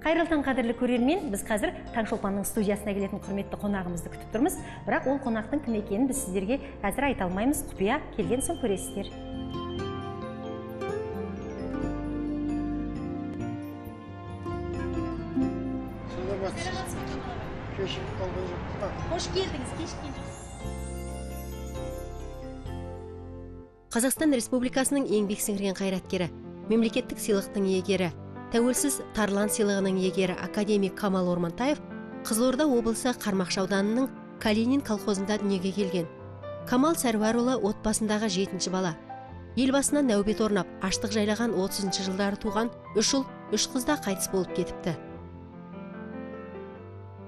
Қайырлы таң, қадірлі көрермен, біз қазір Таңшолпанның студиясына келетін құрметті қонағымызды күтіп тұрмыз. Бірақ ол қонақтың кім екенін біз сіздерге әзір айта алмаймыз. Құпия, келген соң көресіздер. Қош келдіңіз, кешіккен жоқсыз. Қазақстан Республикасының еңбек сіңірген қайраткері, мемлекеттік сыйлықтың иегері, тәуелсіз Тарлан сыйлығының иегері академик Камал Ормантаев Қызылорда облысы Қармақшы ауданының Калинин колхозында дүниеге келген. Камал Сәрварұлы отбасындағы 7-ші бала. Елбасынан нәубет орнап, аштық жайлаған 30-ші жылдары туған 3 ұл, 3 қызда қайтыс болып кетіпті.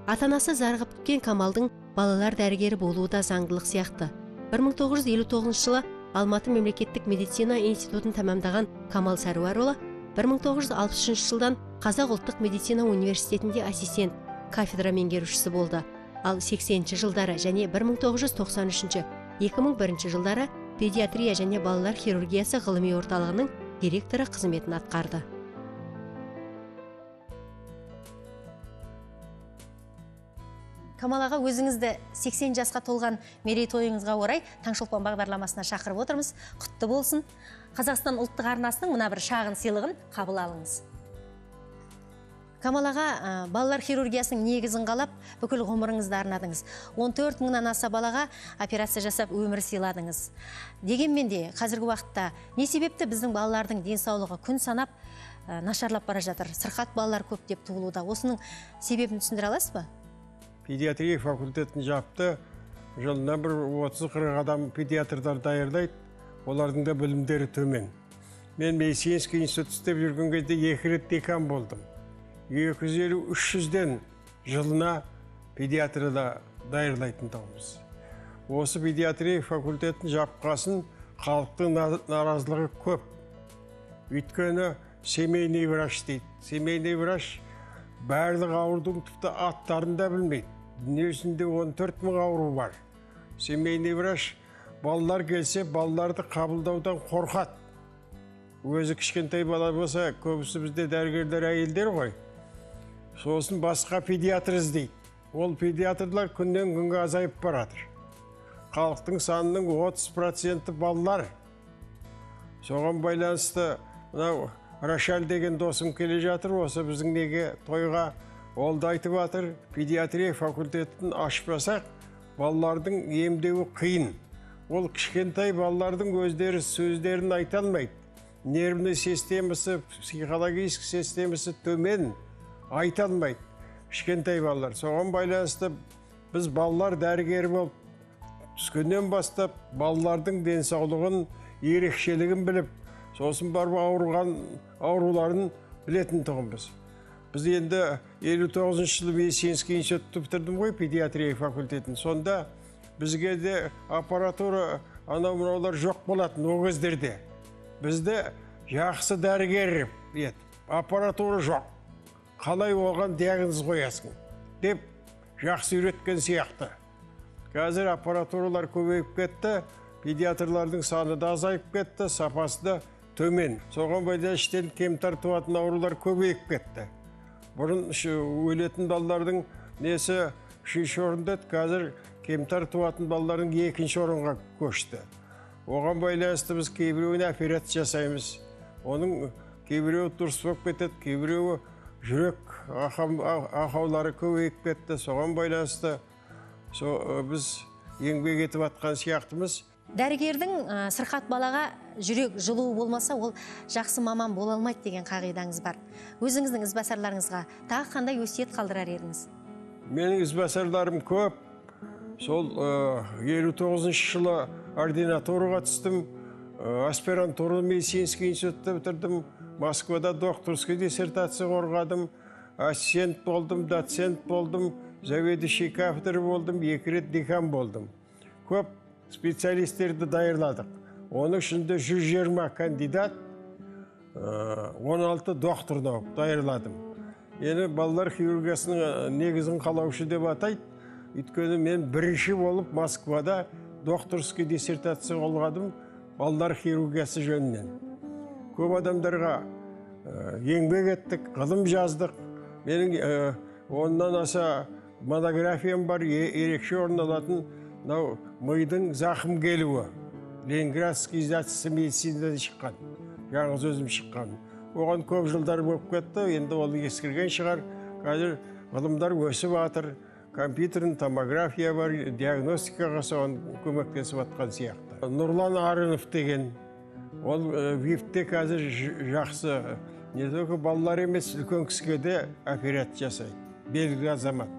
Атанасы зарығып күткен Камалдың балалар дәрігері болуы да заңдылық сияқты. 1959 жылы Алматы мемлекеттік медицина институтын тәмамдаған Камал Сәрварұлы 1963 жылдан Қазақ ұлттық медицина университетінде ассистент, кафедра меңгерушісі болды. Ал 80-ші жылдары және 1993-2001 жылдары педиатрия және балалар хирургиясы ғылыми орталығының директоры қызметін атқарды. Камал аға, өзіңізді 80 жасқа толған мерейтойыңызға орай Таңшолпан бағдарламасына шақырып отырмыз. Құтты болсын. Қазақстан ұлттық арнасының мына бір шағын сыйлығын қабыл алыңыз. Камал аға, балалар хирургиясының негізін қалап, бүкіл ғұмырыңызды арнадыңыз. 14 мыңнан аса балаға операция жасап өмір сыйладыңыз. Дегенмен де қазіргі уақытта не себепті біздің балалардың денсаулығы күн санап нашарлап бара жатыр? Сырқат балалар көп деп туылуда. Осының себебін түсіндіре аласыз ба? Педиатрия факультетін жапты. Жылына бір 30-40 адам педиатрдар дайырлайды. Олардың да білімдері төмен. Мен медицинский институт істеп жүрген кезде 2 рет декан болдым. 250-300-ден жылына педиатрда дайырлайтын тұғымыз. Осы педиатрия факультетін жапқасын халықтың наразылығы көп. Өйткені семейный врач дейді. Семейный врач барлық аурудың тіпті аттарын да білмейді. Дүниесінде 14 мың ауру бар. Семейный врач балалар келсе, балаларды қабылдаудан қорқады. Өзі кішкентай бала болса, көбісі бізде дәрігерлер әйелдер ғой. Сосын басқа педиатр іздейді. Ол педиатрлар күннен күнге азайып барады. Халықтың санының 30% балалар. Соған байланысты Рашал деген досым келе жатыр, осы біздің неге тойға ол да айтып жатыр, педиатрия факультетін ашпасақ, балалардың емдеуі қиын. Ол кішкентай балалардың өздері сөздерін айта алмайды. Нервный системасы, психологический системасы төмен, айта алмайды. Кішкентай балалар. Соған байланысты біз балалар дәрігері болып түскеннен бастап балалардың денсаулығын, ерекшелігін біліп, сосын барып ауырған ауруларын білетін тұғымыз. Біз енді 59 жылы медицинский институтты бітірдім ғой, педиатрия факультетін. Сонда бізге де аппаратура, анау-мынаулар жоқ болатын о кездерде. Бізде жақсы дәрігер еді, аппаратура жоқ. Қалай оған диагноз қоясың деп жақсы үйреткен сияқты. Қазір аппаратуралар көбейіп кетті, педиатрлардың саны да азайып кетті, сапасы да төмен. Соған байланысты іштен кемтар туатын аурулар көбейіп кетті. Бұрын өлетін балалардың несі 3-ші орында, қазір кемтар туатын балалардың 2-ші орынға көшті. Оған байланысты біз кейбіреуіне операция жасаймыз. Оның кейбіреуі дұрыс болып кетеді, кейбіреуі жүрек ақаулары көбейіп кетті. Соған байланысты біз еңбек етіп атқан сияқтымыз. Дәрігердің сырқат балаға жүрек жылуы болмаса, ол жақсы маман бола алмайды деген қағидаңыз бар. Өзіңіздің ізбасарларыңызға тағы қандай өсиет қалдырар едіңіз? Менің ізбасарларым көп. Сол 59 жылы ординатураға түстім, аспирантура медицинский институтты бітірдім, Москвада докторский диссертация қорғадым, ассистент болдым, доцент болдым, заведующий кафедра болдым, 2 рет декан болдым. Көп специалистерді дайырладық. Оның ішінде 120 кандидат, 16 докторды дайырладым. Енді балалар хирургиясының негізін қалаушы деп атайды. Өйткені мен бірінші болып Москвада докторский диссертация қорғадым балалар хирургиясы жөнінен. Көп адамдарға еңбек еттік, ғылым жаздық. Менің оннан аса монографиям бар, ерекше орын алатын мынау мидың зақым келуі. Ленинградский издательство медицинада шыққан, жаңыз өзім шыққан. Оған көп жылдар болып кетті, енді ол ескірген шығар. Қазір ғылымдар өсіп жатыр, компьютердің томография бар, диагностикаға соған көмектесіп жатқан сияқты. Нұрлан Арынов деген, ол ВИФ-те қазір жақсы, не только балалар емес, үлкен кісіге де операция жасайды, белгілі азамат.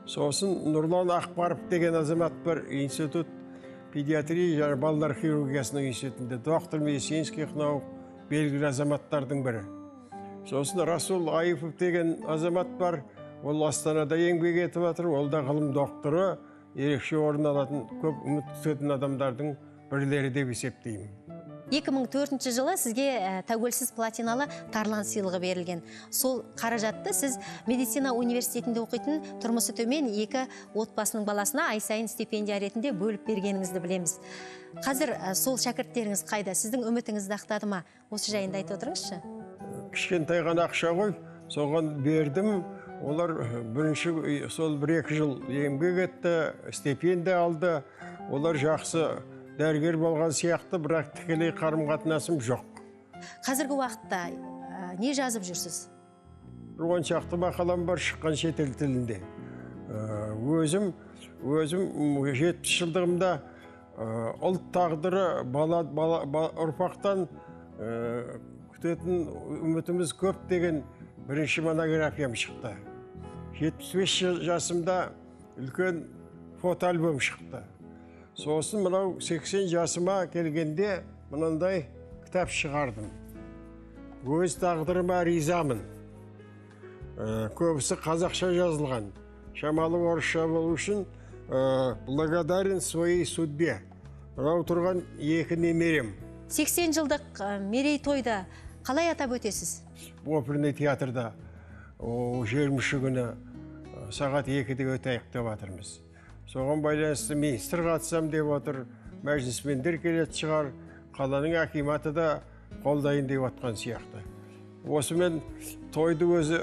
Сосын Нұрлан Ақбаров деген азамат бар, институт педиатрия және балалар хирургиясының институтында, доктор медицинских наук, белгілі азаматтардың бірі. Сосын Расул Айыпов деген азамат бар, ол Астанада еңбек етіп жатыр, ол да ғылым докторы, ерекше орын алатын көп үміт күтетін адамдардың бірлері деп есептеймін. 2004 жылы сізге тәуелсіз платиналы Тарлан сыйлығы берілген. Сол қаражатты сіз медицина университетінде оқитын тұрмысы төмен 2 отбасының баласына ай сайын стипендия ретінде бөліп бергеніңізді білеміз. Қазір сол шәкірттеріңіз қайда? Сіздің үмітіңізді ақтады ма? Осы жайында айтып отырыңызшы. Кішкентай ғана ақша ғой, соған бердім. Олар бірінші сол 1-2 жыл еңбек етті, стипендия алды. Олар жақсы дәрігер болған сияқты, бірақ тікелей қарым-қатынасым жоқ. Қазіргі уақытта не жазып жүрсіз? 10 шақты мақалам бар, шыққан шетел тілінде. Өзім 70 жылдығымда ұлт тағдыры ұрпақтан күтетін үмітіміз көп деген бірінші монографиям шықты. 75 жасымда үлкен фотоальбом шықты. Сосын мынау 80 жасыма келгенде мынандай кітап шығардым. Өз тағдырыма ризамын. Көбісі қазақша жазылған. Шамалы орысша болу үшін благодарен своей судьбе. Мынау тұрған 2 немерем. 80 жылдық мерейтойда қалай атап өтесіз? Оперный театрда 20 күні сағат 2-де өтейік деп жатырмыз. Соған байланысты министр қатысам деп отыр, мәжілісмендер келетін шығар, қаланың акиматы да қолдайын деп отқан сияқты. Осымен тойды өзі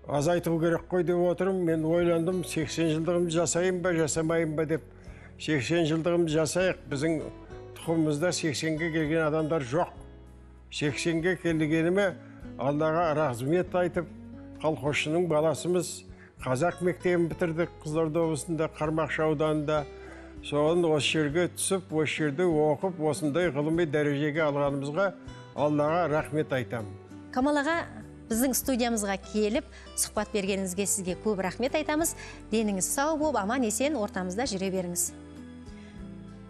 азайту керек қой деп отырмын. Мен ойландым, 80 жылдығымды жасайын ба, жасамайын ба деп. 80 жылдығымды жасайық, біздің тұқымымызда 80-ге келген адамдар жоқ. 80-ге келгеніме Аллаға рахмет айтып, колхозшының баласымыз Қазақ мектебін бітірдік, Қызылорда облысында, Қармақшы ауданында. Соған осы жерге түсіп, осы жерде оқып, осындай ғылыми дәрежеге алғанымызға Аллаға рахмет айтамын. Камал аға, біздің студиямызға келіп, сұхбат бергеніңізге сізге көп рахмет айтамыз. Деніңіз сау болып, аман есен ортамызда жүре беріңіз.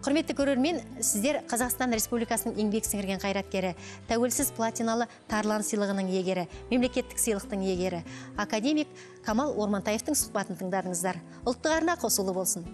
Құрметті көрермен, сіздер Қазақстан Республикасының еңбек сіңірген қайраткері, тәуелсіз платиналы Тарлан сыйлығының иегері, мемлекеттік сыйлықтың иегері, академик Камал Ормантаевтың сұхбатын тыңдадыңыздар. Ұлттық арна қосулы болсын.